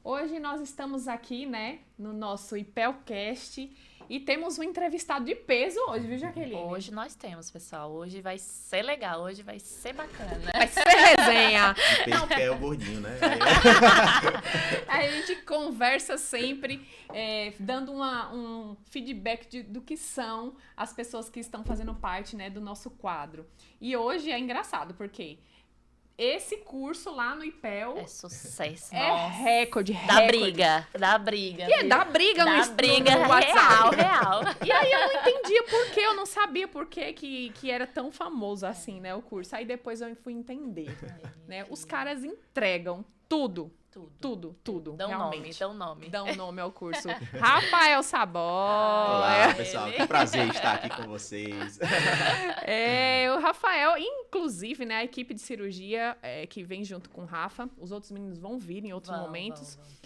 Hoje nós estamos aqui, né, no nosso IPELcast e temos um entrevistado de peso hoje, viu, Jaqueline? Hoje nós temos, pessoal. Hoje vai ser legal, hoje vai ser bacana. Vai ser resenha. Peso que é o gordinho, né? A gente conversa sempre, dando um feedback do que são as pessoas que estão fazendo parte, né, do nosso quadro. E hoje é engraçado, porque esse curso lá no IPEL É sucesso, é nossa. recorde. Dá briga. E é da briga Dá no briga no WhatsApp. real. E aí eu não entendia por quê, eu não sabia por quê que era tão famoso assim, né, o curso. Aí depois eu fui entender, né? Os caras entregam tudo. Tudo, Dá um realmente. nome. Dá um nome ao curso. Rafael Sabó. Olá, pessoal. Que prazer estar aqui com vocês. O Rafael, inclusive, né, a equipe de cirurgia que vem junto com o Rafa, os outros meninos vão vir em outros momentos. Vão.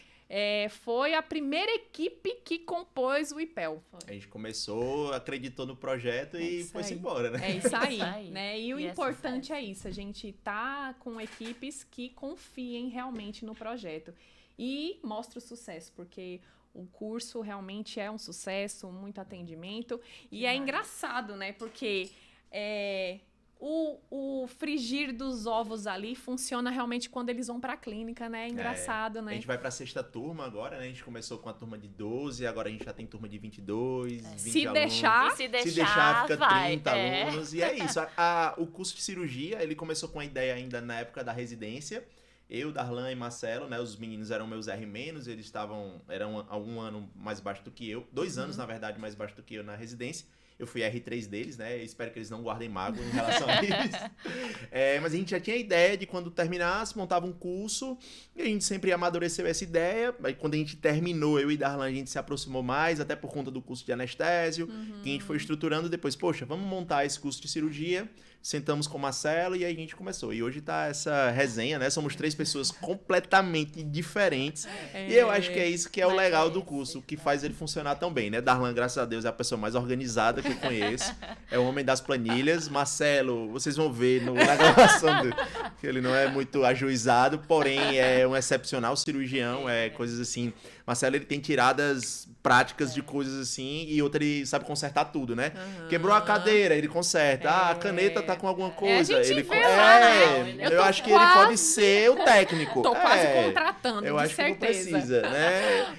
Foi a primeira equipe que compôs o IPEL. A gente começou, acreditou no projeto e foi-se embora, né? É isso aí, Isso aí. né? E o E é importante é isso, a gente tá com equipes que confiem realmente no projeto. E mostra o sucesso, porque o curso realmente é um sucesso, muito atendimento. E é engraçado, né? Porque o frigir dos ovos ali funciona realmente quando eles vão pra clínica, né? É engraçado, A né? gente vai pra sexta turma agora, né? A gente começou com a turma de 12, agora a gente já tem turma de 22, 20 Se alunos. deixar, E se Se deixar, deixar, fica vai. 30 alunos. E é isso. O curso de cirurgia, ele começou com a ideia ainda na época da residência. Eu, Darlan e Marcelo, né? Os meninos eram meus R-, eles eram um ano mais baixo do que eu. 2 anos, na verdade, mais baixo do que eu na residência. Eu fui R3 deles, né? Espero que eles não guardem mágoa em relação a isso. Mas a gente já tinha a ideia de quando terminasse, montava um curso. E a gente sempre amadureceu essa ideia. Aí quando a gente terminou, eu e Darlan, a gente se aproximou mais, até por conta do curso de anestésio. Que a gente foi estruturando depois. Poxa, vamos montar esse curso de cirurgia. Sentamos com o Marcelo e aí a gente começou. E hoje tá essa resenha, né? Somos 3 pessoas completamente diferentes. E eu acho que é isso que é o legal do curso, que faz ele funcionar tão bem, né? Darlan, graças a Deus, é a pessoa mais organizada que eu conheço. É o homem das planilhas. Marcelo, vocês vão ver na gravação que ele não é muito ajuizado, porém é um excepcional cirurgião, coisas assim. Marcelo, ele tem tiradas práticas de coisas assim, e outra ele sabe consertar tudo, né? Quebrou a cadeira, ele conserta. A caneta tá com alguma coisa. a gente Ele vê lá, né? eu acho que ele pode ser o técnico. Tô quase contratando, eu de acho certeza. que não precisa, né?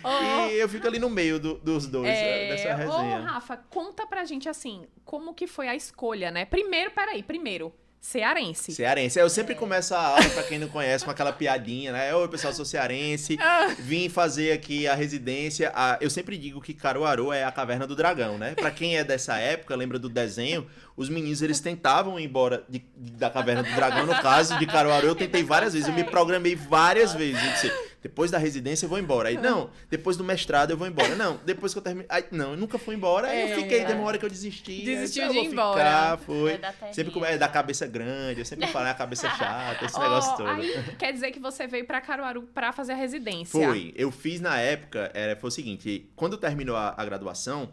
E eu fico ali no meio dos dois, dessa resenha. Ô, Rafa, conta pra gente assim, como que foi a escolha, né? Primeiro, cearense. Cearense. Eu sempre começo a aula, pra quem não conhece, com aquela piadinha, né? Oi, pessoal, sou cearense. Vim fazer aqui a residência. Eu sempre digo que Caruaru é a caverna do dragão, né? Pra quem é dessa época, lembra do desenho, os meninos, eles tentavam ir embora da caverna do dragão. No caso de Caruaru, eu tentei várias vezes. Eu me programei várias vezes. Eu disse, depois da residência eu vou embora. Aí, não, depois do mestrado eu vou embora. Não, depois que eu terminei. Aí, não, eu nunca fui embora. Aí eu fiquei, tem uma hora que eu desisti. Desistiu aí, de ir embora. Foi. Sempre da cabeça grande, eu sempre falo, a cabeça chata, esse negócio todo. Aí, quer dizer que você veio pra Caruaru pra fazer a residência. Foi. Eu fiz na época, foi o seguinte, quando terminou a graduação,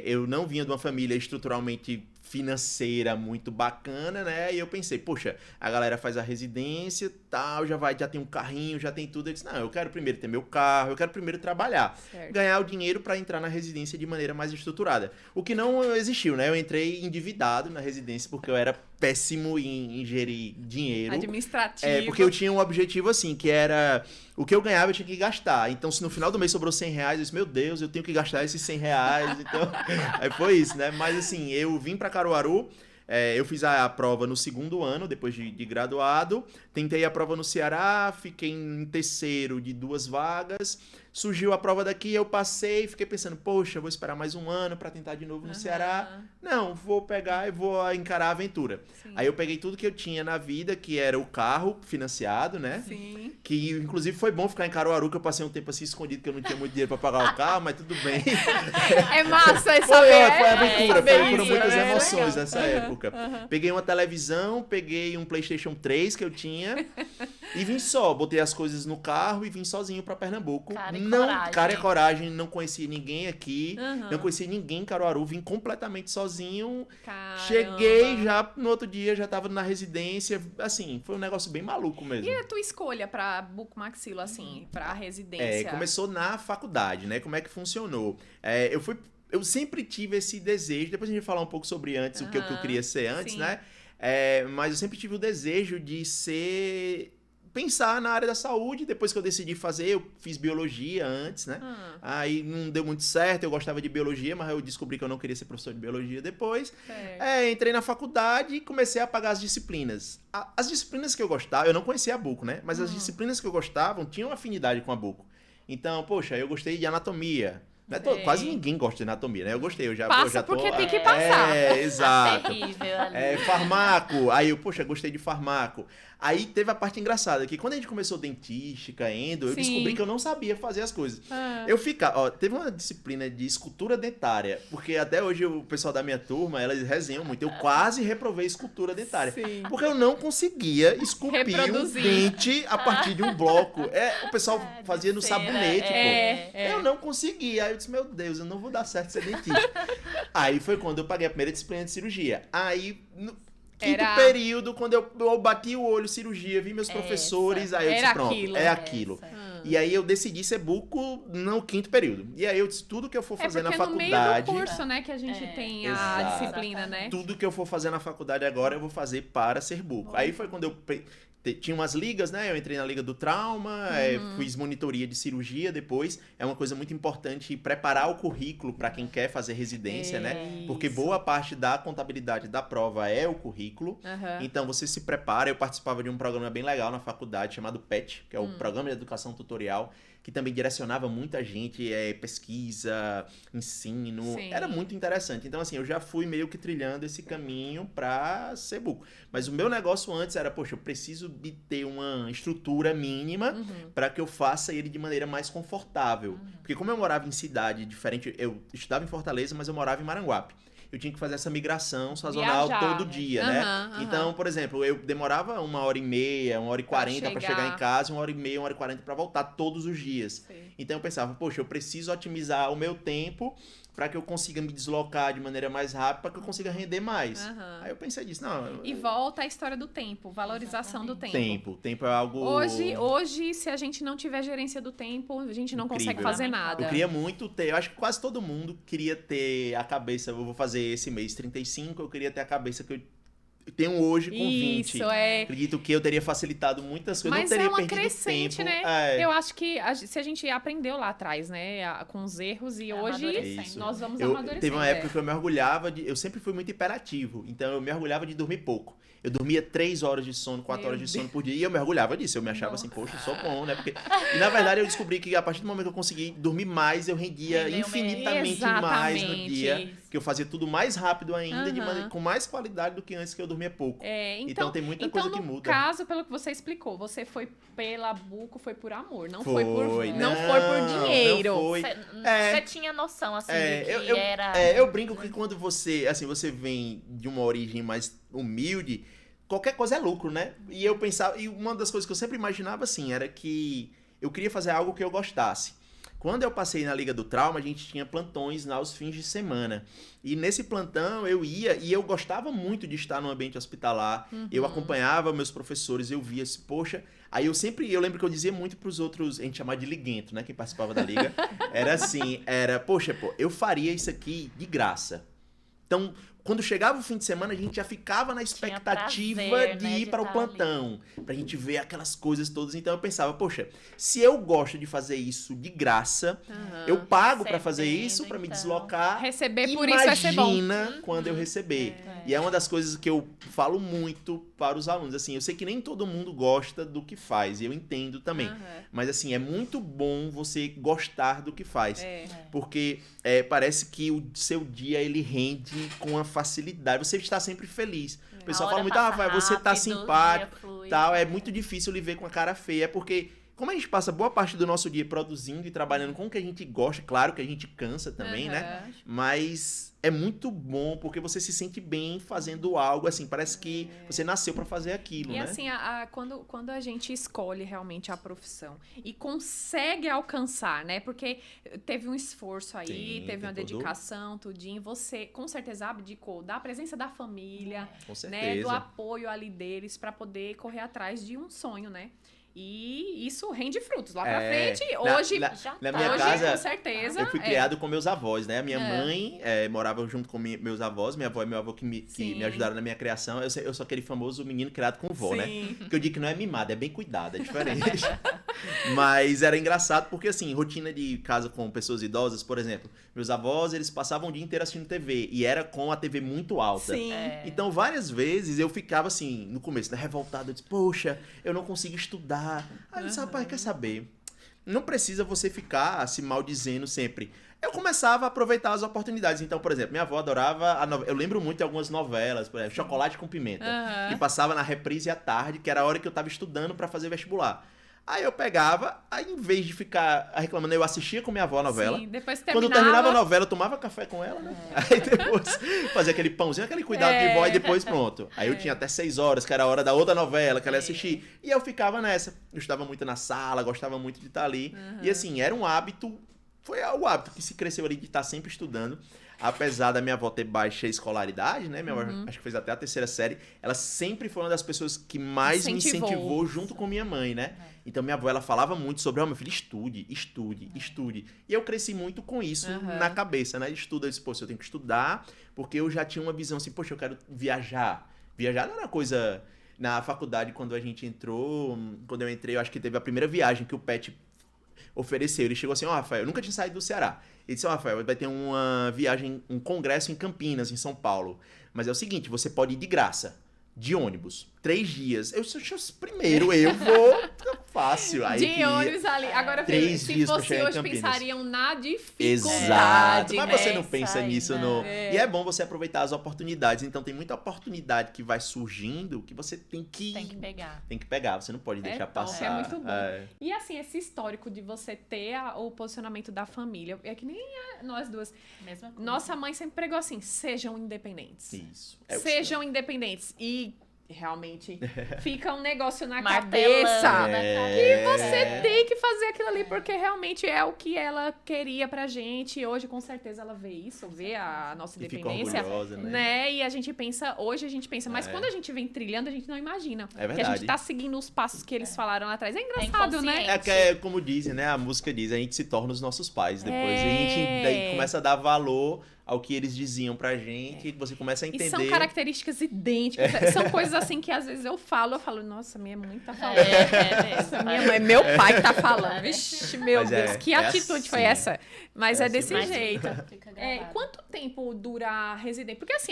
eu não vinha de uma família estruturalmente financeira muito bacana, né? E eu pensei, poxa, a galera faz a residência, tal, já tem um carrinho, já tem tudo. Eu disse, não, eu quero primeiro ter meu carro, eu quero primeiro trabalhar, ganhar o dinheiro para entrar na residência de maneira mais estruturada. O que não existiu, né? Eu entrei endividado na residência porque eu era péssimo em gerir dinheiro. Administrativo. Porque eu tinha um objetivo assim, que era o que eu ganhava eu tinha que gastar. Então, se no final do mês sobrou R$100, eu disse, meu Deus, eu tenho que gastar esses R$100. Então, aí foi isso, né? Mas assim, eu vim pra Caruaru, eu fiz a prova no 2º ano, depois de graduado. Tentei a prova no Ceará, fiquei em terceiro de 2 vagas. Surgiu a prova daqui, eu passei, fiquei pensando, poxa, vou esperar mais um ano pra tentar de novo no Ceará. Não, vou pegar e vou encarar a aventura. Sim. Aí eu peguei tudo que eu tinha na vida, que era o carro financiado, né? Sim. Que inclusive foi bom ficar em Caruaru, que eu passei um tempo assim escondido, que eu não tinha muito dinheiro pra pagar o carro, mas tudo bem. É massa essa Foi aventura, foram muitas né? emoções Legal. nessa época. Peguei uma televisão, peguei um PlayStation 3 que eu tinha E vim só, botei as coisas no carro e vim sozinho pra Pernambuco. Cara e Não, coragem. cara e coragem, não conhecia ninguém aqui, Aham. não conhecia ninguém em Caruaru, vim completamente sozinho. Caramba. Cheguei já, no outro dia já tava na residência, assim, foi um negócio bem maluco mesmo. E a tua escolha pra bucomaxilo, assim, pra residência? Começou na faculdade, né? Como é que funcionou? Eu sempre tive esse desejo, depois a gente vai falar um pouco sobre antes, o que eu queria ser antes, sim. né? Mas eu sempre tive o desejo de pensar na área da saúde. Depois que eu decidi fazer, eu fiz biologia antes, né? Aí não deu muito certo, eu gostava de biologia, mas eu descobri que eu não queria ser professor de biologia depois. Certo. Entrei na faculdade e comecei a pagar as disciplinas. As disciplinas que eu gostava, eu não conhecia a Buco, né? Mas as disciplinas que eu gostava tinham afinidade com a Buco. Então, poxa, eu gostei de anatomia. Né? Quase ninguém gosta de anatomia, né? Eu gostei, eu já tô... Porque tem que passar. Exato. Terrível ali. Farmaco. Aí eu, poxa, gostei de farmaco. Aí teve a parte engraçada, que quando a gente começou dentística, endo, eu Sim. descobri que eu não sabia fazer as coisas. Eu teve uma disciplina de escultura dentária, porque até hoje o pessoal da minha turma, elas resenham muito. Eu quase reprovei escultura dentária. Sim. Porque eu não conseguia esculpir um Reproduzir. dente a partir de um bloco. O pessoal fazia no cera, sabonete, pô. É. Eu não conseguia. Aí eu disse, meu Deus, eu não vou dar certo ser dentista. Aí foi quando eu paguei a primeira disciplina de cirurgia. Aí, no quinto período, quando eu bati o olho cirurgia, vi meus professores, aí eu disse, Era pronto, aquilo. é aquilo. E aí eu decidi ser buco no quinto período. E aí eu disse, tudo que eu for fazer na porque faculdade... no meio do curso, né, que a gente tem a Exato. disciplina, né? Tudo que eu for fazer na faculdade agora, eu vou fazer para ser buco. Aí foi quando eu... Tinha umas ligas, né? Eu entrei na Liga do Trauma, fiz monitoria de cirurgia depois. É uma coisa muito importante preparar o currículo para quem quer fazer residência, né? Porque boa parte da contabilidade da prova é o currículo. Então você se prepara. Eu participava de um programa bem legal na faculdade chamado PET, que é o Programa de Educação Tutorial, que também direcionava muita gente, pesquisa, ensino. Sim. Era muito interessante. Então, assim, eu já fui meio que trilhando esse caminho pra ser buco. Mas o meu negócio antes era, poxa, eu preciso de ter uma estrutura mínima para que eu faça ele de maneira mais confortável. Porque como eu morava em cidade diferente, eu estudava em Fortaleza, mas eu morava em Maranguape. Eu tinha que fazer essa migração sazonal todo dia, né? Então, por exemplo, eu demorava 1h30, 1h40 para chegar em casa, 1h30, 1h40 para voltar todos os dias. Sim. Então eu pensava, poxa, eu preciso otimizar o meu tempo para que eu consiga me deslocar de maneira mais rápida, para que eu consiga render mais. Aí eu pensei nisso, não... E volta a história do tempo, valorização do tempo. Tempo é algo... Hoje, se a gente não tiver gerência do tempo, a gente não consegue fazer nada. Eu queria muito ter, eu acho que quase todo mundo queria ter a cabeça, eu vou fazer esse mês 35, eu queria ter a cabeça que eu tenho hoje com 20. Isso, Acredito que eu teria facilitado muitas coisas, Mas não teria é uma perdido crescente, tempo. né? Eu acho que se a gente aprendeu lá atrás, né, com os erros, e hoje nós vamos amadurecendo. Teve uma época que eu me orgulhava eu sempre fui muito hiperativo, então eu me orgulhava de dormir pouco. Eu dormia 3 horas de sono, 4 horas de sono por dia, e eu me orgulhava disso. Eu me achava assim, poxa, eu sou bom, né? E na verdade eu descobri que a partir do momento que eu consegui dormir mais, eu rendia infinitamente mais no dia. Que eu fazia tudo mais rápido ainda, com mais qualidade do que antes que eu dormia pouco. Então tem muita coisa que muda. No caso, pelo que você explicou, você foi pela buco, foi por amor, não foi por dinheiro. Não foi. Você tinha noção, assim, de que era... Eu brinco que quando você vem de uma origem mais humilde, qualquer coisa é lucro, né? E eu pensava, e uma das coisas que eu sempre imaginava assim, era que eu queria fazer algo que eu gostasse. Quando eu passei na Liga do Trauma, a gente tinha plantões aos fins de semana. E nesse plantão eu ia, e eu gostava muito de estar no ambiente hospitalar. Eu acompanhava meus professores, eu via assim, poxa... Aí eu lembro que eu dizia muito pros outros, a gente chamava de liguento, né? Quem participava da Liga. Era assim, poxa, eu faria isso aqui de graça. Então, quando chegava o fim de semana, a gente já ficava na expectativa de ir para o plantão, pra gente ver aquelas coisas todas. Então eu pensava, poxa, se eu gosto de fazer isso de graça, eu pago para fazer isso, para me deslocar. Receber por isso vai ser bom. Imagina quando eu receber. E é uma das coisas que eu falo muito para os alunos. Assim, eu sei que nem todo mundo gosta do que faz, e eu entendo também. Mas assim, é muito bom você gostar do que faz. Porque parece que o seu dia ele rende com uma facilidade. Você está sempre feliz. O pessoal fala muito, Rafael, você tá simpático, tal. É muito difícil lhe ver com a cara feia, porque como a gente passa boa parte do nosso dia produzindo e trabalhando com o que a gente gosta, claro que a gente cansa também, né? Mas é muito bom porque você se sente bem fazendo algo, assim, parece que você nasceu pra fazer aquilo, E né? assim, quando a gente escolhe realmente a profissão e consegue alcançar, né? Porque teve um esforço aí, Tem teve uma todo- dedicação, tudinho. Você, com certeza, abdicou da presença da família, Com né? certeza. Do apoio ali deles pra poder correr atrás de um sonho, né? E isso rende frutos lá pra frente. Hoje, Na minha hoje, casa, com certeza. eu fui criado com meus avós, né? A minha É. mãe morava junto com meus avós, minha avó e meu avô que Sim. me ajudaram na minha criação. Eu sou aquele famoso menino criado com vó, né? Sim. Que eu digo que não é mimado, é bem cuidado, é diferente. Mas era engraçado porque, assim, rotina de casa com pessoas idosas, por exemplo, meus avós, eles passavam o dia inteiro assistindo TV e era com a TV muito alta. Sim. Então, várias vezes eu ficava assim, no começo, né, revoltado. Eu disse, poxa, eu não consigo estudar. Aí eu disse, rapaz, quer saber? Não precisa você ficar se maldizendo sempre. Eu começava a aproveitar as oportunidades. Então, por exemplo, minha avó adorava eu lembro muito de algumas novelas, por exemplo, Chocolate com Pimenta, que passava na reprise à tarde, que era a hora que eu tava estudando pra fazer vestibular. Aí eu pegava, aí em vez de ficar reclamando, eu assistia com minha avó a novela. Sim, depois Quando terminava a novela, eu tomava café com ela, né? Aí depois fazia aquele pãozinho, aquele cuidado de vó e depois pronto. Aí eu tinha até 6 horas, que era a hora da outra novela que ela ia assistir. E eu ficava nessa. Eu estava muito na sala, gostava muito de estar ali. E assim, era um hábito, foi o hábito que se cresceu ali de estar sempre estudando. Apesar da minha avó ter baixa escolaridade, né? Minha avó acho que fez até a 3ª série. Ela sempre foi uma das pessoas que mais me incentivou junto com minha mãe, né? Então minha avó, ela falava muito sobre, meu filho, estude, estude, estude. E eu cresci muito com isso na cabeça, né? Estuda, eu disse, poxa, eu tenho que estudar, porque eu já tinha uma visão assim, poxa, eu quero viajar. Viajar não era coisa... Na faculdade, quando a gente entrou, quando eu entrei, eu acho que teve a primeira viagem que o PET ofereceu. Ele chegou assim, Rafael, eu nunca tinha saído do Ceará. Ele disse, Rafael, vai ter uma viagem, um congresso em Campinas, em São Paulo. Mas é o seguinte, você pode ir de graça, de ônibus, 3 dias. Eu disse, primeiro eu vou, fácil. Aí de ônibus ali. Agora, 3 se dias pra fosse chegar em hoje, Campinas. pensariam na dificuldade, Exato, mas né? você não pensa Sai, nisso, né? não. E é bom você aproveitar as oportunidades. Então tem muita oportunidade que vai surgindo que você tem que pegar. Tem que pegar, você não pode deixar top, passar. é muito bom. É. E assim, esse histórico de você ter o posicionamento da família, é que nem nós duas. Mesma coisa. Nossa mãe sempre pregou assim, sejam independentes. Isso. É o que Sejam independentes. E realmente fica um negócio na Martelando cabeça. na É. cabeça. Você tem que fazer aquilo ali, porque realmente é o que ela queria pra gente. E hoje, com certeza, ela vê isso, vê a nossa E fica independência. orgulhosa, né? Né? E a gente pensa, hoje a gente pensa, mas É. quando a gente vem trilhando, a gente não imagina. É Que a verdade. gente tá seguindo os passos que eles falaram lá atrás. É engraçado, né? inconsciente. É que é como dizem, né? A música diz, a gente se torna os nossos pais depois. É. E a gente daí começa a dar valor ao que eles diziam pra gente, e você começa a entender. E são características idênticas. São coisas assim que às vezes eu falo, nossa, minha mãe tá falando. mesmo. Minha mãe, meu pai tá falando. Vixe, meu Mas Deus, é- que é atitude assim. foi essa? Mas É é assim desse mesmo. jeito. Fica É, gravado. quanto tempo dura a residência? Porque assim,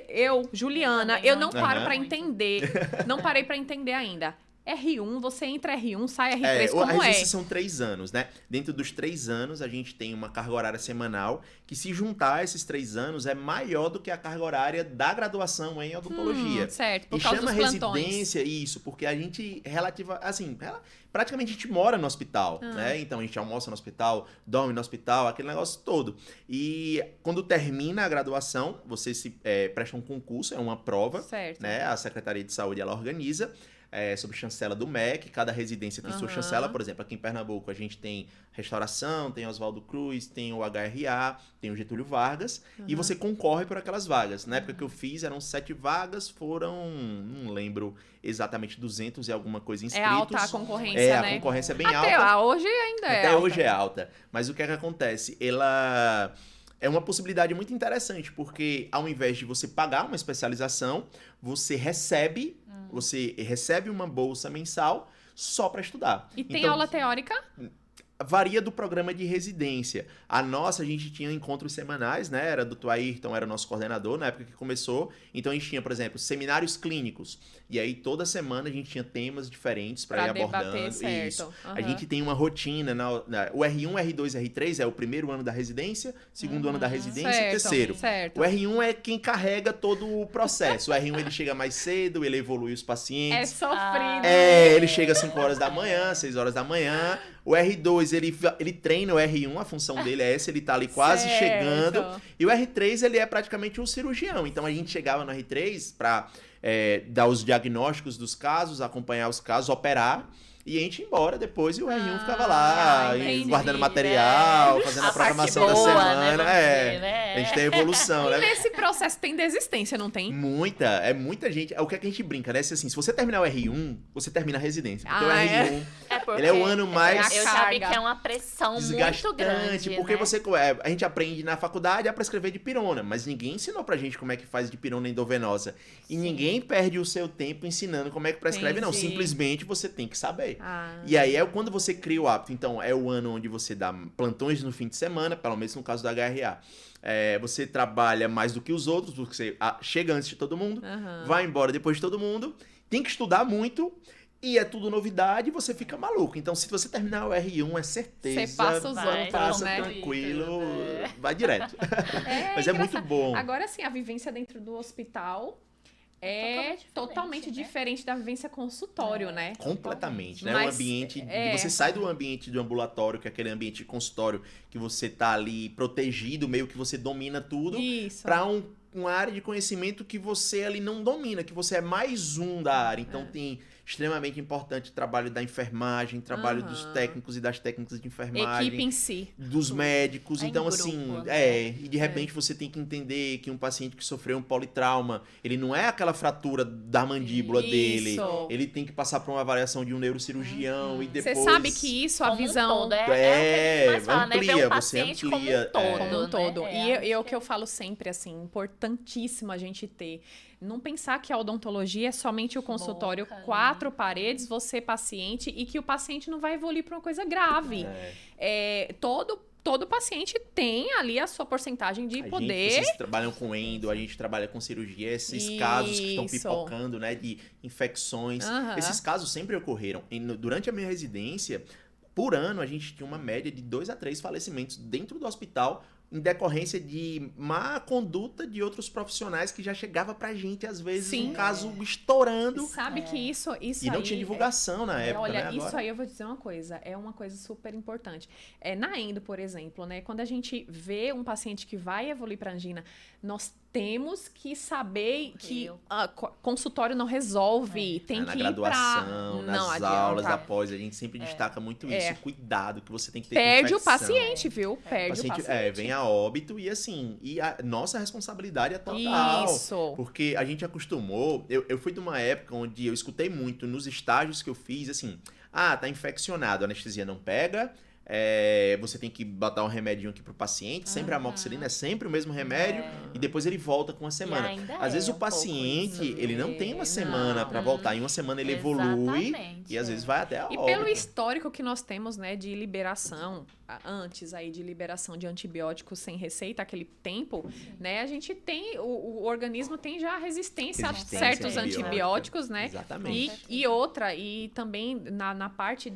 eu, Juliana, também eu não não paro entendo pra muito. entender. Não parei pra entender ainda. R1, você entra R1, sai R3, A como é? residência são 3 anos, né? Dentro dos 3 anos, a gente tem uma carga horária semanal, que se juntar esses 3 anos, é maior do que a carga horária da graduação em odontologia. Certo, por E causa chama dos plantões. residência isso, porque a gente praticamente a gente mora no hospital, Ah. né? Então a gente almoça no hospital, dorme no hospital, aquele negócio todo. E quando termina a graduação, você presta um concurso, é uma prova, Certo. né? A Secretaria de Saúde ela organiza. Sob chancela do MEC, cada residência tem sua Aham. chancela, por exemplo, aqui em Pernambuco a gente tem restauração, tem Oswaldo Cruz, tem o HRA, tem o Getúlio Vargas, e você concorre por aquelas vagas. Na época que eu fiz, eram 7 vagas, foram, não lembro exatamente, 200 e alguma coisa inscritos. É alta a concorrência, A né? concorrência é bem Até alta. hoje ainda é Até alta. hoje é alta. Mas o que é que acontece? Ela é uma possibilidade muito interessante, porque ao invés de você pagar uma especialização, você recebe uma bolsa mensal só para estudar. E tem Então, aula teórica? varia do programa de residência. A nossa, a gente tinha encontros semanais, né? Era do Ayrton, era o nosso coordenador na época que começou. Então a gente tinha, por exemplo, seminários clínicos. E aí toda semana a gente tinha temas diferentes para ir abordando. Certo. Isso. A gente tem uma rotina. O R1, R2, R3 é o primeiro ano da residência, segundo ano da residência e terceiro. Certo. O R1 é quem carrega todo o processo. O R1 ele chega mais cedo, ele evolui os É pacientes. sofrido. Ele chega às 5 horas da manhã, 6 horas da manhã. O R2, ele treina o R1, a função dele é essa, ele tá ali quase chegando. E o R3, ele é praticamente um cirurgião. Então, a gente chegava no R3 pra dar os diagnósticos dos casos, acompanhar os casos, operar. E a gente ia embora depois e o R1 ficava lá, guardando material, fazendo a programação da semana. Né? A gente tem a evolução, E né? nesse processo tem desistência, não tem? É muita gente. É o que a gente brinca, né? Se você terminar o R1, você termina a residência. Porque o R1, porque ele é o ano mais eu já vi que é uma pressão muito grande, porque né? a gente aprende na faculdade a prescrever de pirona, mas ninguém ensinou pra gente como é que faz de pirona endovenosa. E ninguém perde o seu tempo ensinando como é que prescreve, não. Simplesmente você tem que saber. E aí é quando você cria o hábito. Então, é o ano onde você dá plantões no fim de semana, pelo menos no caso da HRA. Você trabalha mais do que os outros, porque você chega antes de todo mundo, vai embora depois de todo mundo, tem que estudar muito, e é tudo novidade, e você fica maluco. Então, se você terminar o R1, é certeza, você passa os outros, passa né? tranquilo, vai direto. Mas é muito bom. Agora, sim, a vivência dentro do hospital é totalmente diferente da vivência consultório, né? Completamente, né? Mas, o ambiente, você sai do ambiente do ambulatório, que é aquele ambiente de consultório, que você tá ali protegido, meio que você domina tudo, para uma área de conhecimento que você ali não domina, que você é mais um da área. Então tem extremamente importante o trabalho da enfermagem, trabalho dos técnicos e das técnicas de enfermagem. Equipe em si. Dos médicos. Então, grupo, assim, né? e de repente você tem que entender que um paciente que sofreu um politrauma, ele não é aquela fratura da mandíbula dele. Ele tem que passar por uma avaliação de um neurocirurgião e depois... Você sabe que isso, a visão... Um todo, amplia, você amplia. Como um todo. E é o que eu falo sempre, assim, importantíssimo a gente ter. Não pensar que a odontologia é somente o consultório, 4 paredes, você paciente, e que o paciente não vai evoluir para uma coisa grave. Todo paciente tem ali a sua porcentagem de poder. Vocês trabalham com endo, a gente trabalha com cirurgia, esses casos que estão pipocando, né, de infecções. Esses casos sempre ocorreram. Durante a minha residência, por ano, a gente tinha uma média de 2 a 3 falecimentos dentro do hospital, em decorrência de má conduta de outros profissionais que já chegava pra gente, às vezes, um caso estourando. Sabe que isso e não tinha divulgação na época, olha, né? Agora... isso aí eu vou dizer uma coisa, é uma coisa super importante. Na endo, por exemplo, né? Quando a gente vê um paciente que vai evoluir pra angina, nós temos que saber que consultório não resolve, tem na que ir graduação, pra... nas aulas após, a gente sempre destaca muito isso, cuidado que você tem que ter Perde infecção. o paciente, viu? Perde o paciente. Vem a óbito e assim, a nossa responsabilidade é total. Isso. Porque a gente acostumou, eu fui de uma época onde eu escutei muito nos estágios que eu fiz, assim, tá infeccionado, a anestesia não pega, você tem que botar um remedinho aqui pro paciente, sempre a amoxicilina é sempre o mesmo remédio, e depois ele volta com uma semana. Às vezes o paciente, ele não tem uma semana para voltar, em uma semana ele evolui, e às vezes vai até a óbito. E pelo histórico que nós temos, né, de liberação, antes aí de liberação de antibióticos sem receita, aquele tempo, né, a gente tem, o organismo tem já resistência a certos antibióticos, né? Exatamente. E também na parte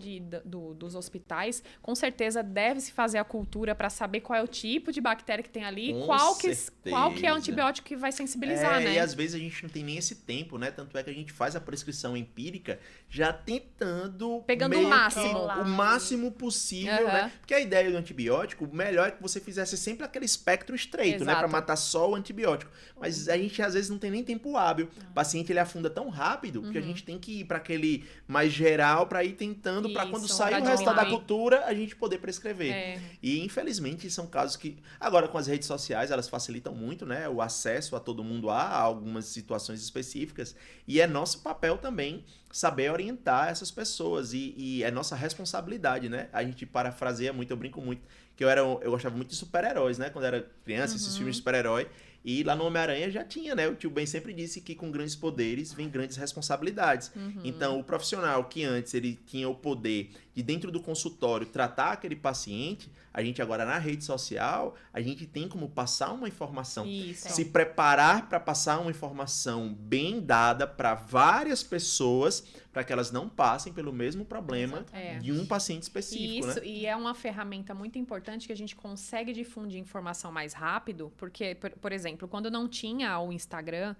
dos hospitais, com certeza deve-se fazer a cultura para saber qual é o tipo de bactéria que tem ali, qual que é o antibiótico que vai sensibilizar, né? E às vezes a gente não tem nem esse tempo, né? Tanto é que a gente faz a prescrição empírica já tentando... Pegando o máximo. O máximo possível, né? Porque a ideia do antibiótico, o melhor é que você fizesse sempre aquele espectro estreito, né? Pra matar só o antibiótico. Mas a gente às vezes não tem nem tempo hábil. O paciente, ele afunda tão rápido que a gente tem que ir para aquele mais geral para ir tentando, para quando sair o resultado da cultura, a gente poder prescrever. E infelizmente são casos que... Agora com as redes sociais, elas facilitam muito, né? O acesso a todo mundo a algumas situações específicas. E é nosso papel também saber orientar essas pessoas. E é nossa responsabilidade, né? A gente parafraseia muito, eu brinco muito, que eu gostava muito de super-heróis, né? Quando era criança, esses filmes de super-herói. E lá no Homem-Aranha já tinha, né? O tio Ben sempre disse que com grandes poderes vem grandes responsabilidades. Então, o profissional que antes ele tinha o poder de dentro do consultório tratar aquele paciente, a gente agora na rede social, a gente tem como passar uma informação. Isso. Se preparar para passar uma informação bem dada para várias pessoas, para que elas não passem pelo mesmo problema de um paciente específico, Isso, né? e é uma ferramenta muito importante que a gente consegue difundir informação mais rápido, porque, por exemplo, quando não tinha o Instagram,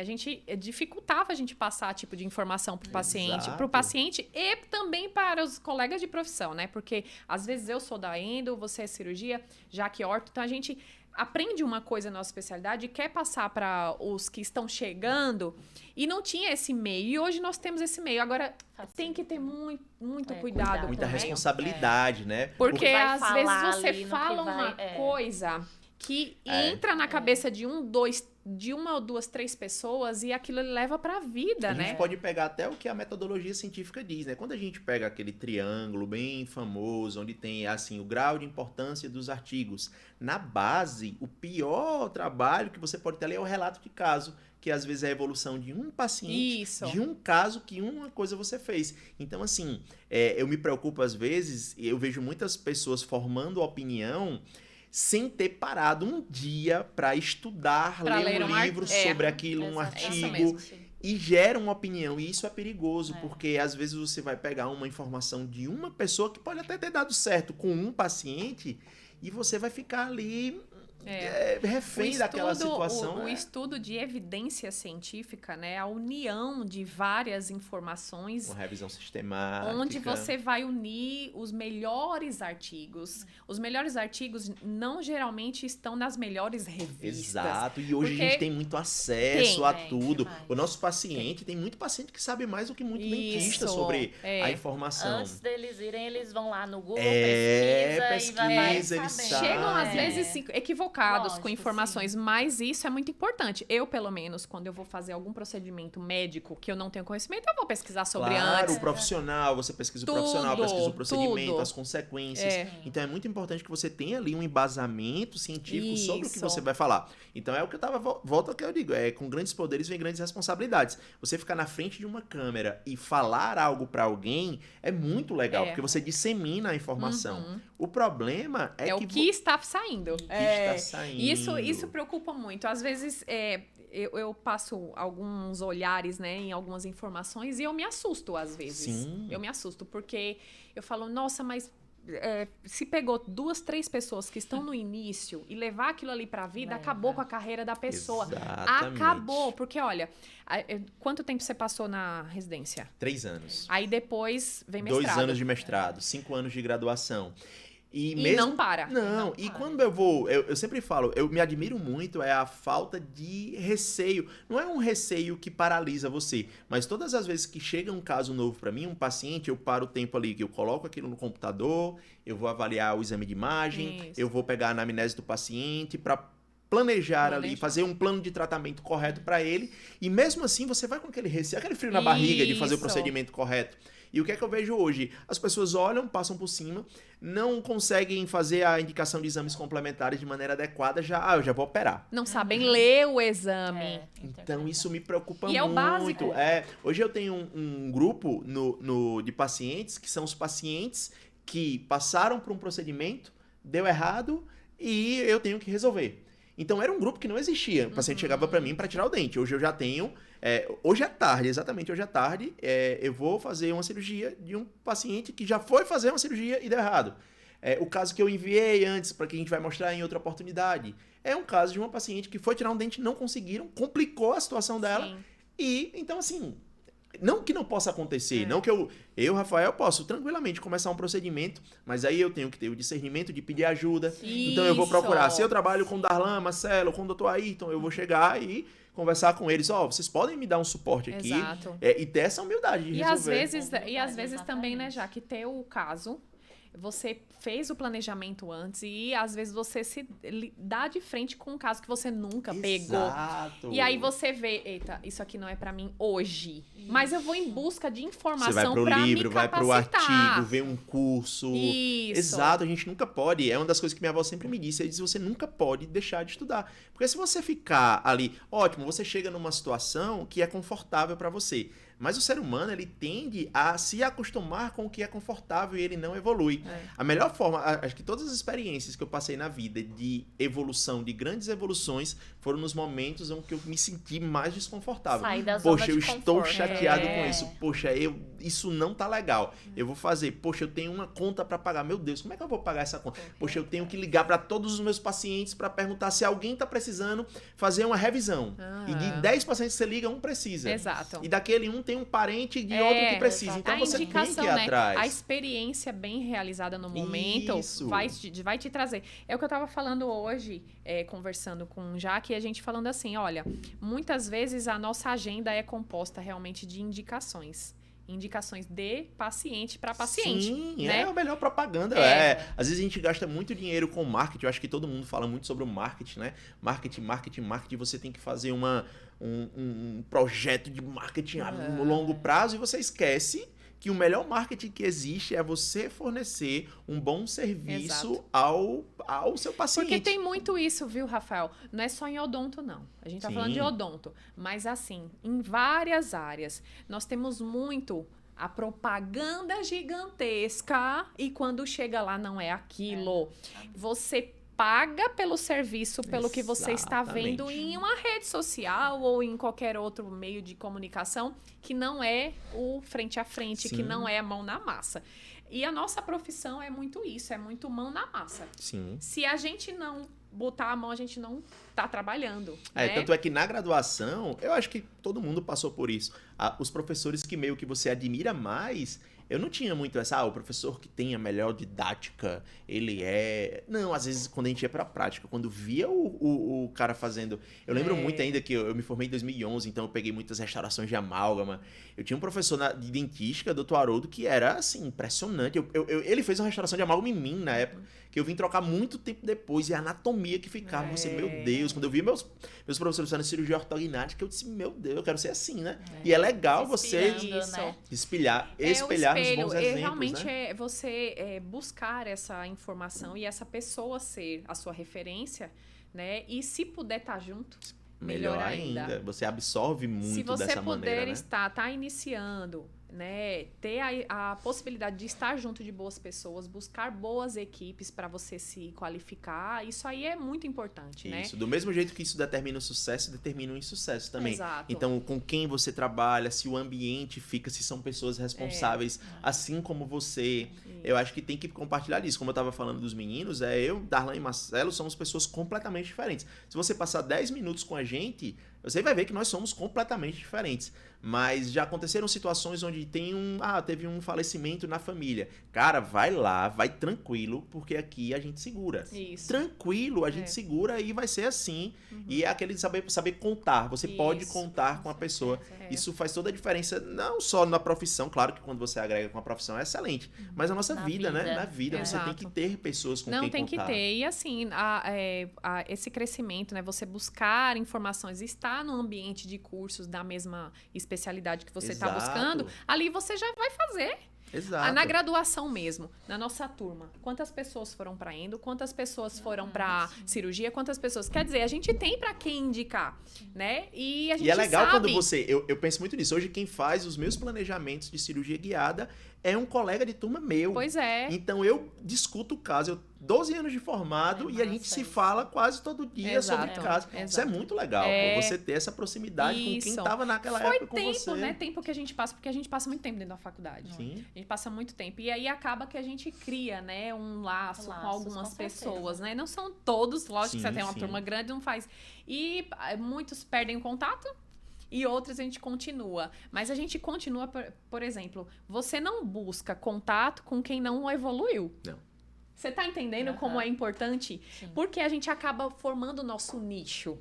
a gente dificultava a gente passar tipo de informação para o paciente e também para os colegas de profissão, né? Porque às vezes eu sou da endo, você é cirurgia, já que orto, então a gente aprende uma coisa na nossa especialidade e quer passar para os que estão chegando e não tinha esse meio. E hoje nós temos esse meio. Agora, tem que ter muito cuidado. Muita com responsabilidade, né? Porque às vai vezes falar você ali no fala que vai- uma coisa que entra na cabeça de uma ou duas, três pessoas e aquilo leva pra vida, A né? gente pode pegar até o que a metodologia científica diz, né? Quando a gente pega aquele triângulo bem famoso, onde tem, assim, o grau de importância dos artigos, na base, o pior trabalho que você pode ter ali é o relato de caso, que às vezes é a evolução de um paciente, Isso. de um caso que uma coisa você fez. Então, assim, eu me preocupo às vezes, eu vejo muitas pessoas formando opinião sem ter parado um dia para estudar, Pra ler ler um um livro sobre aquilo, um Exato. Isso artigo, mesmo. e gera uma opinião. E isso é perigoso, porque às vezes você vai pegar uma informação de uma pessoa que pode até ter dado certo com um paciente e você vai ficar ali refém daquela situação. O estudo de evidência científica, né? A união de várias informações Uma revisão sistemática. onde você vai unir os melhores artigos. Os melhores artigos não geralmente estão nas melhores revistas. Exato, e hoje Porque a gente tem muito acesso a Tem tudo. demais. O nosso paciente, tem muito paciente que sabe mais do que muito dentista Isso, sobre a informação. Antes deles irem, eles vão lá no Google, pesquisa, pesquisa eles sabendo. sabem. Chegam, às É. vezes, equivocados Lógico, com informações, mas isso é muito importante. Eu, pelo menos, quando eu vou fazer algum procedimento médico que eu não tenho conhecimento, eu vou pesquisar sobre Claro, antes. o profissional, você pesquisa o Tudo, profissional, pesquisa o procedimento, tudo. as consequências. É. Então é muito importante que você tenha ali um embasamento científico sobre o que Isso. você vai falar. Então é o que eu tava, volta ao que eu digo, com grandes poderes vem grandes responsabilidades. Você ficar na frente de uma câmera e falar algo pra alguém é muito legal, porque você dissemina a informação. O problema é o que está saindo. que está saindo. Isso preocupa muito. Às vezes, eu passo alguns olhares, né, em algumas informações e eu me assusto, às vezes. Sim. Eu me assusto, porque eu falo, nossa, mas se pegou 2, 3 pessoas que estão no início e levar aquilo ali pra vida, acabou com a carreira da pessoa. Exatamente. Acabou, porque olha, quanto tempo você passou na residência? 3 anos. Aí depois vem mestrado. 2 anos de mestrado, 5 anos de graduação. E não para. Não, e quando eu vou, eu sempre falo, eu me admiro muito a falta de receio. Não é um receio que paralisa você, mas todas as vezes que chega um caso novo pra mim, um paciente, eu paro o tempo ali que eu coloco aquilo no computador, eu vou avaliar o exame de imagem, Isso. eu vou pegar a anamnese do paciente pra planejar ali, fazer um plano de tratamento correto pra ele, e mesmo assim você vai com aquele receio, aquele frio na barriga de fazer o Isso. procedimento correto. E o que é que eu vejo hoje? As pessoas olham, passam por cima, não conseguem fazer a indicação de exames complementares de maneira adequada, eu já vou operar. Não sabem ler o exame. Então isso me preocupa E é o muito. básico. Hoje eu tenho um grupo de pacientes, que são os pacientes que passaram por um procedimento, deu errado e eu tenho que resolver. Então era um grupo que não existia. O paciente chegava para mim para tirar o dente. Hoje eu já tenho... hoje à tarde, exatamente hoje à tarde, eu vou fazer uma cirurgia de um paciente que já foi fazer uma cirurgia e deu errado. O caso que eu enviei antes, para que a gente vai mostrar em outra oportunidade, é um caso de uma paciente que foi tirar um dente, não conseguiram, complicou a situação dela. Sim. E, então assim, não que não possa acontecer, não que eu, Rafael, posso tranquilamente começar um procedimento, mas aí eu tenho que ter o discernimento de pedir ajuda. Então eu vou procurar, se eu trabalho com Darlan, Marcelo, com o Dr. Ayrton, eu vou chegar e conversar com eles, vocês podem me dar um suporte aqui. Exato. E ter essa humildade de E resolver. às vezes também, né, já que ter o caso você fez o planejamento antes e às vezes você se dá de frente com um caso que você nunca pegou. Exato. E aí você vê, eita, isso aqui não é pra mim hoje. Mas eu vou em busca de informação Você vai pro pra livro, me vai pro capacitar. artigo, vê um curso. Isso. Exato, a gente nunca pode. É uma das coisas que minha avó sempre me disse. Ela disse, você nunca pode deixar de estudar. Porque se você ficar ali, ótimo, você chega numa situação que é confortável pra você. Mas o ser humano, ele tende a se acostumar com o que é confortável e ele não evolui. A melhor forma, acho que todas as experiências que eu passei na vida de evolução, de grandes evoluções, foram nos momentos em que eu me senti mais desconfortável. Sair da zona Poxa, de eu estou conforto. chateado com isso. Poxa, isso não tá legal. Eu vou fazer. Poxa, eu tenho uma conta pra pagar. Meu Deus, como é que eu vou pagar essa conta? Poxa, eu tenho que ligar pra todos os meus pacientes pra perguntar se alguém tá precisando fazer uma revisão. E de 10 pacientes que você liga, um precisa. Exato. E daquele um tem um parente de outro que precisa. exato. Então A você tem que indicação, ir né? atrás. A experiência bem realizada no momento Isso. vai te trazer. É o que eu tava falando hoje, conversando com o Jaque, e a gente falando assim, olha, muitas vezes a nossa agenda é composta realmente de indicações. Indicações de paciente para paciente. Sim, né? é a melhor propaganda. É. Às vezes a gente gasta muito dinheiro com marketing. Eu acho que todo mundo fala muito sobre o marketing, né? Marketing. Você tem que fazer um projeto de marketing a longo prazo e você esquece que o melhor marketing que existe é você fornecer um bom serviço ao seu paciente. Porque tem muito isso, viu, Rafael? Não é só em odonto, não. A gente tá Sim. falando de odonto. Mas, assim, em várias áreas, nós temos muito a propaganda gigantesca e quando chega lá não é aquilo. Você paga pelo serviço, pelo que você está vendo em uma rede social ou em qualquer outro meio de comunicação que não é o frente a frente, Sim. que não é a mão na massa. E a nossa profissão é muito isso, é muito mão na massa. Sim. Se a gente não botar a mão, a gente não tá trabalhando. né? Tanto é que na graduação, eu acho que todo mundo passou por isso. Os professores que meio que você admira mais, eu não tinha muito essa, o professor que tem a melhor didática, ele é... Não, às vezes quando a gente ia pra prática, quando via o cara fazendo... Eu lembro muito ainda que eu me formei em 2011, então eu peguei muitas restaurações de amálgama. Eu tinha um professor de dentística, Dr. Haroldo, que era, assim, impressionante. Ele fez uma restauração de amálgama em mim, na época, que eu vim trocar muito tempo depois, e a anatomia que ficava, você, meu Deus, quando eu vi meus professores fazendo cirurgia ortognática, eu disse, meu Deus, eu quero ser assim, né? E é legal você Inspirando, né? espelhar o nos espelho. bons exemplos, Realmente né? é você buscar essa informação e essa pessoa ser a sua referência, né? E se puder estar junto, melhor ainda. Você absorve muito se você dessa puder maneira, né? tá iniciando, né, ter a possibilidade de estar junto de boas pessoas, buscar boas equipes para você se qualificar, isso aí é muito importante, né? Isso, do mesmo jeito que isso determina o sucesso, determina o insucesso também. Exato. Então, com quem você trabalha, se o ambiente fica, se são pessoas responsáveis, assim como você. Eu acho que tem que compartilhar isso. Como eu estava falando dos meninos, eu, Darlan e Marcelo, somos pessoas completamente diferentes. Se você passar 10 minutos com a gente, você vai ver que nós somos completamente diferentes. Mas já aconteceram situações onde teve um falecimento na família. Cara, vai lá, vai tranquilo, porque aqui a gente segura. Isso. Tranquilo, a gente segura e vai ser assim. E é aquele de saber contar. Você pode Isso, contar com a pessoa. É. Isso faz toda a diferença, não só na profissão, claro que quando você agrega com a profissão é excelente, mas na nossa Na vida, né? vida. Na vida, você tem Exato. que ter pessoas com Não, quem tem contar. que ter. E assim, esse crescimento, né? Você buscar informações, estar no ambiente de cursos da mesma especialidade que você está Exato. buscando, ali você já vai fazer. Exato. Na graduação mesmo, na nossa turma, quantas pessoas foram para endo, quantas pessoas foram para cirurgia, quantas pessoas... Quer dizer, a gente tem para quem indicar, né? E a gente E é legal sabe... quando você... Eu penso muito nisso. Hoje quem faz os meus planejamentos de cirurgia guiada é um colega de turma meu. Pois é. Então eu discuto o caso. 12 anos de formado e a gente se fala quase todo dia Exato, sobre caso. Isso é exato. muito legal, pô, você ter essa proximidade com quem Isso. estava naquela Foi época com tempo, você. né? Tempo que a gente passa, porque a gente passa muito tempo dentro da faculdade. Sim. A gente passa muito tempo. E aí acaba que a gente cria, né, um laço com Laços, algumas com pessoas, certeza. né? Não são todos, lógico que Sim, você tem uma sim. turma grande, não faz. E muitos perdem o contato. E outros a gente continua. Mas a gente continua, por exemplo, você não busca contato com quem não evoluiu. Não. Você tá entendendo como é importante? Sim. Porque a gente acaba formando o nosso nicho.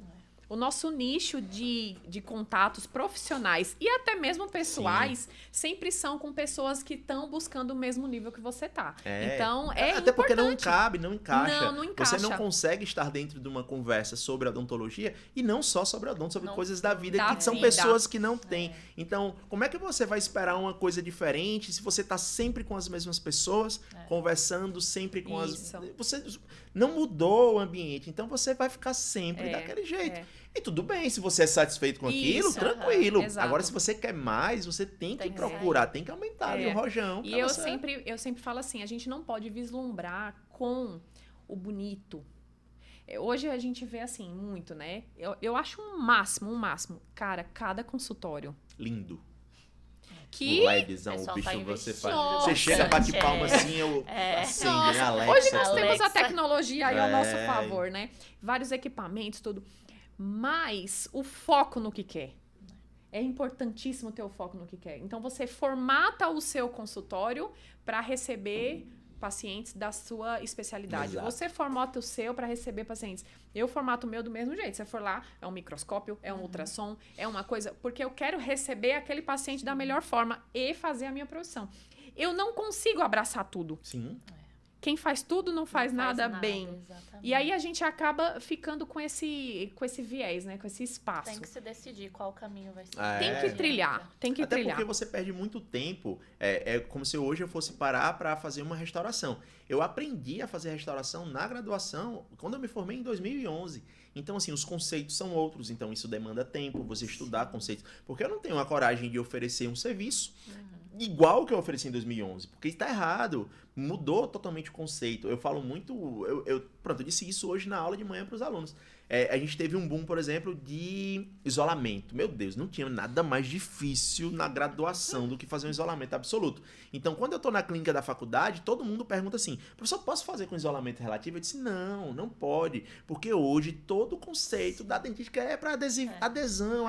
o nosso nicho de contatos profissionais e até mesmo pessoais sempre são com pessoas que estão buscando o mesmo nível que você tá. Então, é até porque não importante. cabe, não encaixa. Não encaixa. Você não consegue estar dentro de uma conversa sobre odontologia e não só sobre odonto, sobre coisas da vida, que são pessoas que não têm. Então, como é que você vai esperar uma coisa diferente se você tá sempre com as mesmas pessoas, conversando sempre com você não mudou o ambiente, então você vai ficar sempre daquele jeito. E tudo bem, se você é satisfeito com aquilo, tranquilo. Agora, se você quer mais, você tem que procurar, tem que aumentar ali o rojão. E eu sempre falo assim, a gente não pode vislumbrar com o bonito. Hoje a gente vê assim, muito, né? Eu acho um máximo. Cara, cada consultório. Lindo. Que... O LEDzão, o bicho tá você faz. Nossa, Você chega, bate palma assim, eu acende, né, Alexa? Hoje nós temos Alexa. a tecnologia aí ao nosso favor, né? Vários equipamentos, tudo. Mas o foco no que quer. É importantíssimo ter o foco no que quer. Então, você formata o seu consultório para receber pacientes da sua especialidade. Exato. Você formata o seu para receber pacientes. Eu formato o meu do mesmo jeito. Você for lá, é um microscópio, é um ultrassom, é uma coisa... Porque eu quero receber aquele paciente da melhor forma e fazer a minha profissão. Eu não consigo abraçar tudo. Sim. Quem faz tudo não faz nada bem. Exatamente. E aí a gente acaba ficando com esse viés, né? Com esse espaço. Tem que se decidir qual caminho vai ser. Tem que trilhar. Até porque você perde muito tempo. É como se hoje eu fosse parar para fazer uma restauração. Eu aprendi a fazer restauração na graduação quando eu me formei em 2011. Então, assim, os conceitos são outros. Então, isso demanda tempo, você estudar conceitos. Porque eu não tenho a coragem de oferecer um serviço igual que eu ofereci em 2011. Porque está errado. Mudou totalmente o conceito. Eu falo muito... Pronto, eu disse isso hoje na aula de manhã para os alunos. A gente teve um boom, por exemplo, de isolamento. Meu Deus, não tinha nada mais difícil na graduação do que fazer um isolamento absoluto. Então, quando eu tô na clínica da faculdade, todo mundo pergunta assim, professor, posso fazer com isolamento relativo? Eu disse, não pode. Porque hoje todo o conceito da dentística é para adesão.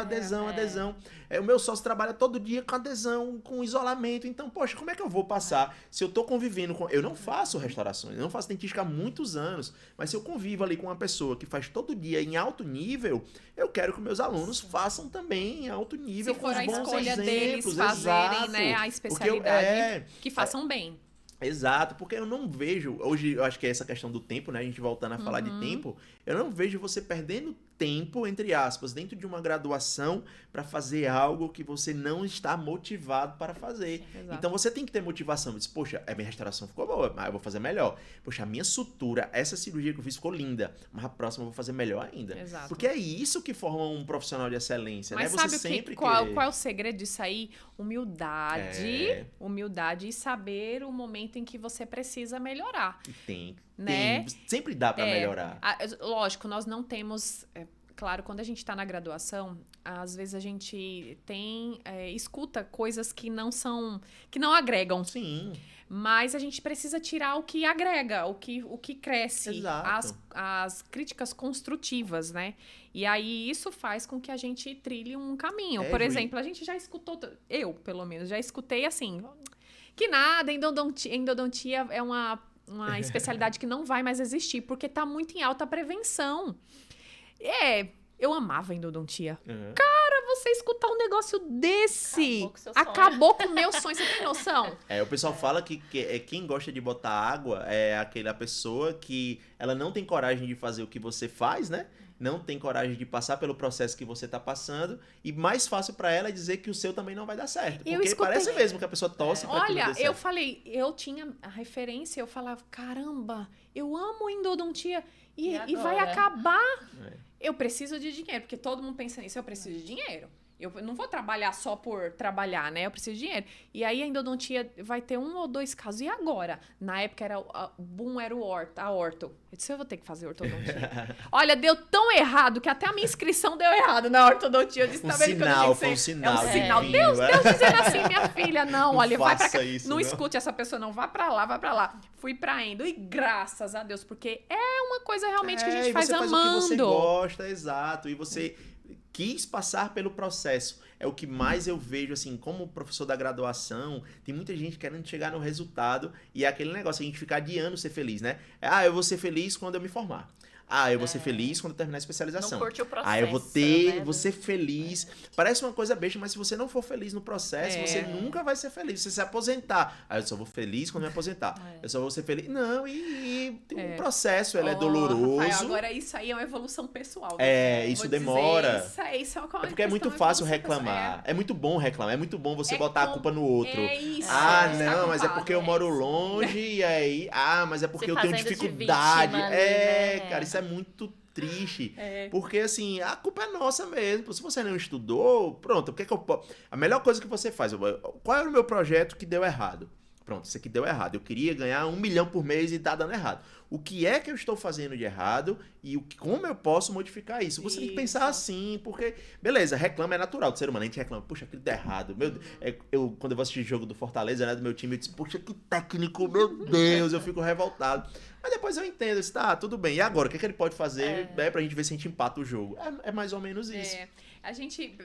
O meu sócio trabalha todo dia com adesão, com isolamento. Então, poxa, como é que eu vou passar se eu tô convivendo com... Eu não faço restaurações, eu não faço dentística há muitos anos, mas se eu convivo ali com uma pessoa que faz todo dia em alto nível, eu quero que meus alunos façam também em alto nível. Se for a bons escolha exemplos, deles fazerem, exato. né, a especialidade, que façam bem. Exato, porque eu não vejo, hoje eu acho que é essa questão do tempo, né, a gente voltando a falar de tempo, eu não vejo você perdendo tempo, entre aspas, dentro de uma graduação para fazer algo que você não está motivado para fazer. Sim, então você tem que ter motivação. Diz, poxa, a minha restauração ficou boa, mas eu vou fazer melhor. Poxa, a minha sutura, essa cirurgia que eu fiz ficou linda, mas a próxima eu vou fazer melhor ainda. Exato. Porque é isso que forma um profissional de excelência, mas né? Sabe você sempre qual é o segredo disso aí? Humildade e saber o momento em que você precisa melhorar. Tem, né? Sempre dá para melhorar. Lógico, nós não temos... Claro, quando a gente está na graduação, às vezes a gente escuta coisas que não agregam. Sim. Mas a gente precisa tirar o que agrega, o que cresce. Exato. As críticas construtivas, né? E aí isso faz com que a gente trilhe um caminho. Por exemplo, a gente já escutou, eu pelo menos, já escutei assim, que nada, endodontia é uma especialidade que não vai mais existir, porque tá muito em alta prevenção. Eu amava endodontia. Cara, você escutar um negócio desse acabou com o meu sonho. Você tem noção? O pessoal fala que quem gosta de botar água é aquela pessoa que ela não tem coragem de fazer o que você faz, né? Não tem coragem de passar pelo processo que você tá passando. E mais fácil pra ela é dizer que o seu também não vai dar certo. Porque parece mesmo que a pessoa torce pra aquilo dar certo. Olha, eu falei, eu tinha a referência, eu falava, caramba, eu amo endodontia e vai acabar. Eu preciso de dinheiro, porque todo mundo pensa nisso, eu preciso de dinheiro. Eu não vou trabalhar só por trabalhar, né? Eu preciso de dinheiro. E aí a endodontia vai ter 1 ou 2 casos. E agora? Na época o boom era a orto. Eu disse, eu vou ter que fazer ortodontia. Olha, deu tão errado que até a minha inscrição deu errado na ortodontia. Eu disse, tá vendo que eu não foi um sinal. É um sinal. Deus dizendo assim, minha filha, não, olha, vai pra cá. Isso, não escute essa pessoa, não. Vá pra lá. Fui pra endo. E graças a Deus, porque é uma coisa realmente que a gente faz amando. Faz o que você gosta, exato. E você quis passar pelo processo. É o que mais eu vejo, assim, como professor da graduação, tem muita gente querendo chegar no resultado e é aquele negócio, a gente ficar adiando ser feliz, né? Eu vou ser feliz quando eu me formar. eu vou ser feliz quando eu terminar a especialização. Não curte o processo, Eu vou né? vou ser feliz. Parece uma coisa besta, mas se você não for feliz no processo, você É. nunca vai ser feliz. Você se aposentar. Eu só vou feliz quando me aposentar. Eu só vou ser feliz. Não, tem um processo, ele é Ó, doloroso. Rafael, agora isso aí é uma evolução pessoal. Né? Isso Vou demora. Dizer, isso é uma Porque é muito questão de fácil evolução reclamar. pessoal. É muito bom reclamar. É muito bom você É botar a com- culpa no outro. É isso. Não, mas é culpado, porque eu moro longe e aí. mas é porque eu tenho fazendo de dificuldade. vítima ali, né? Cara, isso é muito triste. É. Porque assim, a culpa é nossa mesmo. Se você não estudou, pronto, o que é que eu posso. A melhor coisa que você faz, qual era o meu projeto que deu errado? Pronto, isso aqui deu errado. Eu queria ganhar 1 milhão por mês e tá dando errado. O que é que eu estou fazendo de errado e como eu posso modificar isso? Você tem que pensar assim, porque, beleza, reclama é natural do ser humano. A gente reclama, puxa, aquilo deu errado. Meu Deus. Quando eu vou assistir jogo do Fortaleza, né, do meu time, eu disse, puxa, que técnico, meu Deus, eu fico revoltado. Mas depois eu entendo, tudo bem. E agora, o que é que ele pode fazer pra gente ver se a gente empata o jogo? É mais ou menos isso. A gente,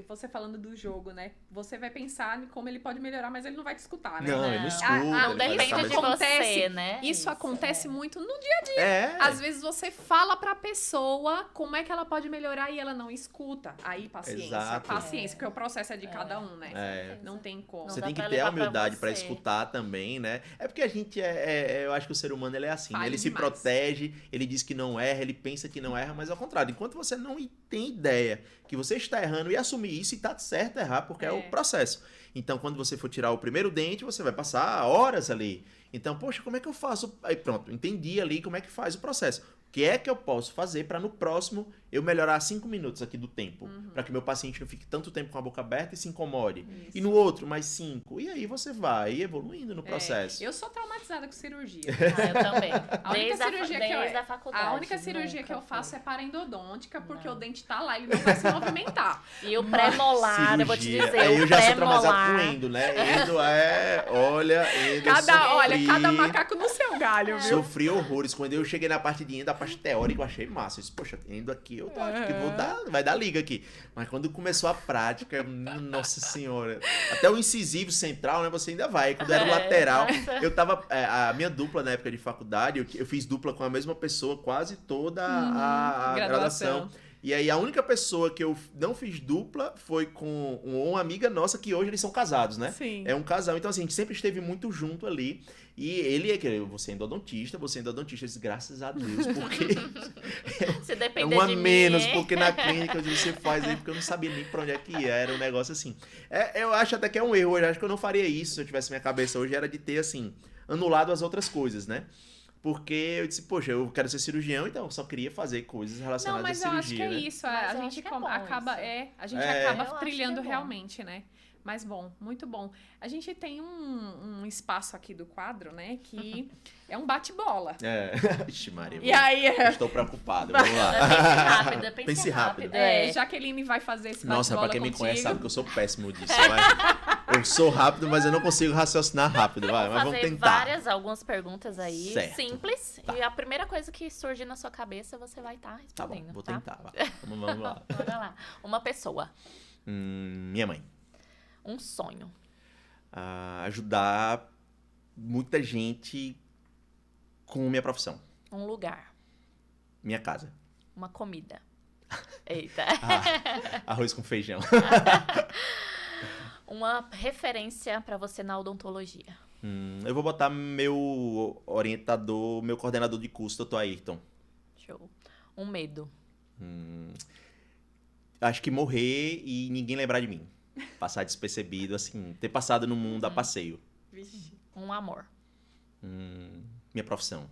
você falando do jogo, né? Você vai pensar em como ele pode melhorar, mas ele não vai te escutar, né? Não, ele não escuta. Não ele vai depende saber. de você, né? Isso acontece muito no dia a dia. Às vezes você fala pra pessoa como é que ela pode melhorar e ela não escuta. Aí, paciência. Exato. Paciência, porque o processo é de cada um, né? Não tem como. Não Você dá tem que pra ter a levar pra humildade pra você. escutar também, né? É porque a gente eu acho que o ser humano ele é assim, né? Fale Ele se demais. protege, ele diz que não erra, ele pensa que não erra, mas ao contrário, enquanto você não tem ideia que você está errando e assumir isso e tá certo errar, porque é o processo. Então, quando você for tirar o primeiro dente, você vai passar horas ali. Então, poxa, como é que eu faço? Aí pronto, entendi ali como é que faz o processo. O que é que eu posso fazer para no próximo eu melhorar 5 minutos aqui do tempo? Para que meu paciente não fique tanto tempo com a boca aberta e se incomode. Isso. E no outro, mais 5. E aí você vai evoluindo no processo. Eu sou traumatizada com cirurgia. Eu também. A única cirurgia que eu- desde a faculdade. A única cirurgia nunca que eu fui. faço é parendodôntica, porque o dente tá lá, ele não vai se movimentar. E o pré-molar, eu vou te dizer, Eu o já sou traumatizado com pré-molar. endo, né? Endo endo Cada macaco no seu galho, viu? Sofri horrores. Quando eu cheguei na parte de endo, a parte teórica eu achei massa. Eu disse, poxa, endo aqui, eu acho que vai dar liga aqui. Mas quando começou a prática, nossa senhora. Até o incisivo central, né? Você ainda vai. Quando era o lateral, eu tava. A minha dupla na época de faculdade, eu fiz dupla com a mesma pessoa quase toda a graduação. E aí a única pessoa que eu não fiz dupla foi com uma amiga nossa, que hoje eles são casados, né? Sim. É um casal. Então, assim, a gente sempre esteve muito junto ali. E ele é que você é endodontista, eu disse, graças a Deus, porque Se é depender uma de mim, menos, hein? porque na clínica eu disse, você faz aí, porque eu não sabia nem pra onde é que ia, era um negócio assim. Eu acho até que é um erro, eu acho que eu não faria isso se eu tivesse minha cabeça hoje, era de ter, assim, anulado as outras coisas, né? Porque eu disse, poxa, eu quero ser cirurgião, então eu só queria fazer coisas Não, relacionadas mas à eu acho cirurgia, que é né? isso. Mas A eu gente acho que é bom acaba, isso. a gente É. acaba Eu acho trilhando que é bom. realmente, né? Mas bom, muito bom. A gente tem um espaço aqui do quadro, né? Que é um bate-bola. Ixi, Maria, E aí, eu estou preocupado, vamos lá. Pense rápido. Jaqueline vai fazer esse Nossa, bate-bola pra quem me contigo. conhece sabe que eu sou péssimo disso, vai. Eu sou rápido, mas eu não consigo raciocinar rápido, vai, mas vamos fazer tentar. algumas perguntas aí, Certo. simples. Tá. E a primeira coisa que surgir na sua cabeça, você vai estar Tá bom, respondendo. vou tá? tentar, vai. Vamos lá. Bora lá. Uma pessoa, Minha mãe. um sonho, Ajudar muita gente com minha profissão. um lugar, Minha casa. uma comida. Eita. Arroz com feijão. Uma referência pra você na odontologia. Eu vou botar meu orientador, meu coordenador de curso, Dr. Ayrton. Show. Um medo. Acho que morrer e ninguém lembrar de mim. Passar despercebido, assim, ter passado no mundo a passeio. Vixe. Um amor. Minha profissão.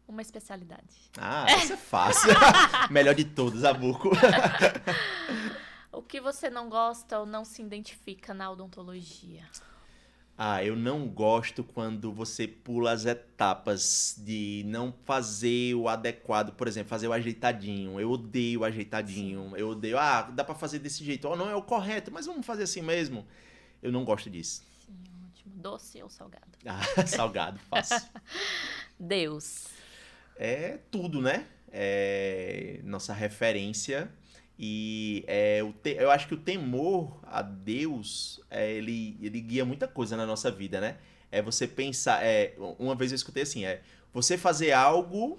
Uma especialidade. Isso é fácil. Melhor de todos, Abuco. O que você não gosta ou não se identifica na odontologia? Eu não gosto quando você pula as etapas de não fazer o adequado, por exemplo, fazer o ajeitadinho. Eu odeio o ajeitadinho. Eu odeio, dá pra fazer desse jeito. Não é o correto, mas vamos fazer assim mesmo. Eu não gosto disso. Sim, ótimo. Doce ou salgado? Salgado, fácil. Deus. É tudo, né? É nossa referência. E eu acho que o temor a Deus, ele guia muita coisa na nossa vida, né? É você pensar... uma vez eu escutei assim, você fazer algo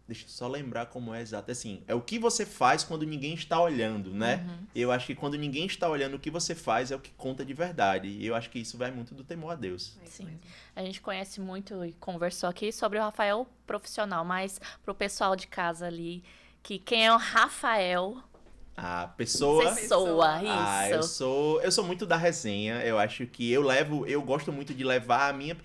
Deixa eu só lembrar como é exato. Assim, é o que você faz quando ninguém está olhando, né? Eu acho que quando ninguém está olhando, o que você faz é o que conta de verdade. E eu acho que isso vai muito do temor a Deus. Sim. A gente conhece muito e conversou aqui sobre o Rafael profissional, mas pro pessoal de casa ali, que quem é o Rafael? A pessoa... Pessoa, Ah, isso. eu sou muito da resenha. Eu acho que eu gosto muito de levar a minha...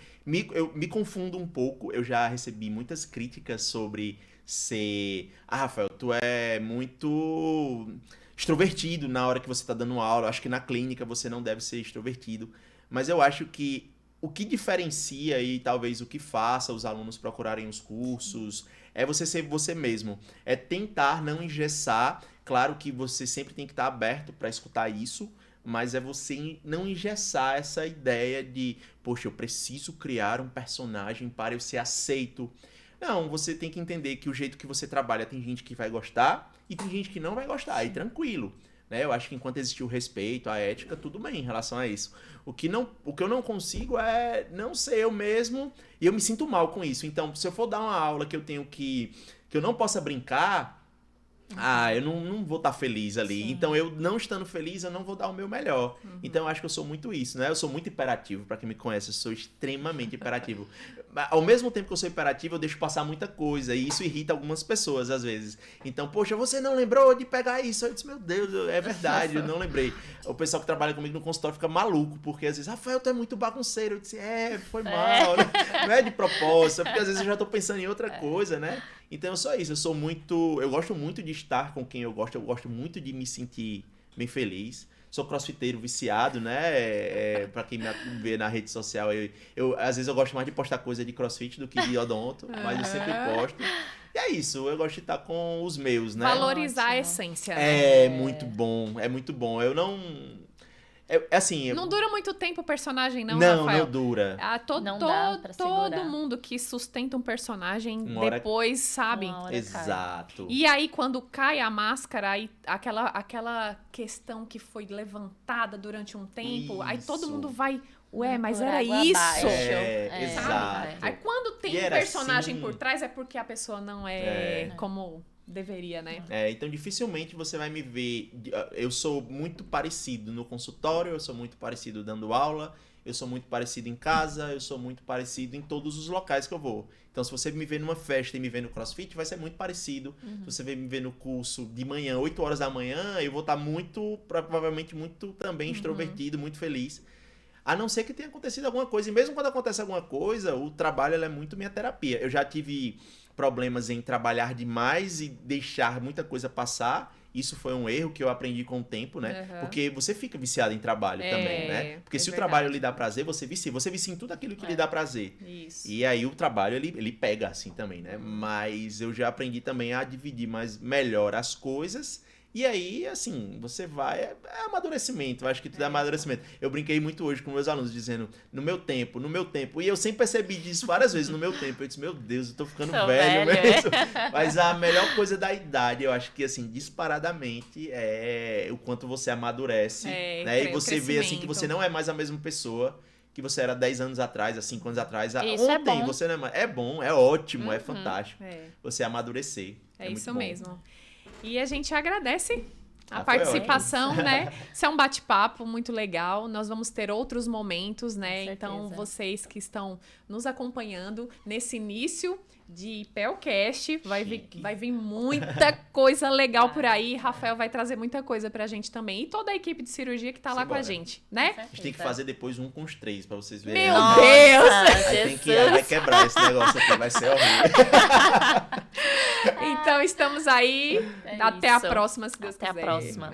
Eu me confundo um pouco. Eu já recebi muitas críticas sobre ser... Ah, Rafael, tu é muito extrovertido na hora que você tá dando aula. Eu acho que na clínica você não deve ser extrovertido. Mas eu acho que o que diferencia e talvez o que faça os alunos procurarem os cursos é você ser você mesmo. É tentar não engessar. Claro que você sempre tem que estar aberto para escutar isso, mas é você não engessar essa ideia de, poxa, eu preciso criar um personagem para eu ser aceito. Não, você tem que entender que o jeito que você trabalha tem gente que vai gostar e tem gente que não vai gostar, e tranquilo. Né? Eu acho que enquanto existir o respeito, a ética, tudo bem em relação a isso. O que eu não consigo é não ser eu mesmo e eu me sinto mal com isso. Então, se eu for dar uma aula que eu não possa brincar, eu não vou estar feliz ali. Sim. Então, eu não estando feliz, eu não vou dar o meu melhor. Então, eu acho que eu sou muito isso, né? Eu sou muito hiperativo. Pra quem me conhece, eu sou extremamente hiperativo. Ao mesmo tempo que eu sou hiperativo, eu deixo passar muita coisa. E isso irrita algumas pessoas, às vezes. Então, poxa, você não lembrou de pegar isso? Eu disse, meu Deus, é verdade, eu não lembrei. O pessoal que trabalha comigo no consultório fica maluco, porque às vezes, Rafael, tu é muito bagunceiro. Eu disse, foi mal, né? Não é de propósito, é porque às vezes eu já tô pensando em outra coisa, né? Então, é só isso. Eu gosto muito de estar com quem eu gosto muito de me sentir bem feliz. Sou crossfiteiro viciado, né? Pra quem me vê na rede social, às vezes eu gosto mais de postar coisa de crossfit do que de odonto, mas eu sempre posto. E é isso, eu gosto de estar com os meus, né? Valorizar a Ótimo. essência. Né? É muito bom, é muito bom. Eu não... assim... Não dura muito tempo o personagem, não, Não, Rafael? não dura. Não dá pra todo segurar. mundo que sustenta um personagem Uma hora- depois, sabe? Uma hora cai. Exato. E aí, quando cai a máscara, aí aquela questão que foi levantada durante um tempo, aí todo Isso. mundo vai, ué, mas Por era água isso? abaixo. Exato. Aí quando tem E um era personagem assim. por trás, é porque a pessoa não é como deveria, né? Então dificilmente você vai me ver. Eu sou muito parecido no consultório, eu sou muito parecido dando aula, eu sou muito parecido em casa, eu sou muito parecido em todos os locais que eu vou. Então, se você me ver numa festa e me ver no CrossFit, vai ser muito parecido. Se você me ver no curso de manhã, 8 horas da manhã, eu vou estar provavelmente muito também extrovertido, muito feliz. A não ser que tenha acontecido alguma coisa. E mesmo quando acontece alguma coisa, o trabalho é muito minha terapia. Eu já tive problemas em trabalhar demais e deixar muita coisa passar. Isso foi um erro que eu aprendi com o tempo, né? Porque você fica viciado em trabalho também, né? Porque se o trabalho lhe dá prazer, você vicia. Você vicia em tudo aquilo que lhe dá prazer. Isso. E aí o trabalho, ele pega assim também, né? Mas eu já aprendi também a dividir melhor as coisas. E aí, assim, você vai... É amadurecimento, eu acho que tudo é amadurecimento. Eu brinquei muito hoje com meus alunos, dizendo, no meu tempo. E eu sempre percebi disso várias vezes, no meu tempo. Eu disse, meu Deus, eu tô ficando velho mesmo. Mas a melhor coisa da idade, eu acho que, assim, disparadamente, é o quanto você amadurece. Né? E você vê, assim, que você não é mais a mesma pessoa que você era 10 anos atrás, há 5 anos atrás. Isso Ontem, é bom. você não é mais... É bom, é ótimo, é fantástico. É. Você amadurecer. É muito isso bom. mesmo. E a gente agradece a Foi participação, né? Isso é um bate-papo muito legal. Nós vamos ter outros momentos, né? Com Então, certeza. vocês que estão nos acompanhando nesse início de Pelcast, vai vir muita coisa legal por aí. Rafael vai trazer muita coisa pra gente também. E toda a equipe de cirurgia que tá lá com a Simbora. gente, né? A gente tem que fazer depois um com os 3, pra vocês verem. Meu Nossa, Deus! Aí vai quebrar esse negócio aqui, vai ser horrível. Então, estamos aí. É Até a isso. próxima, se Deus Até quiser. a próxima.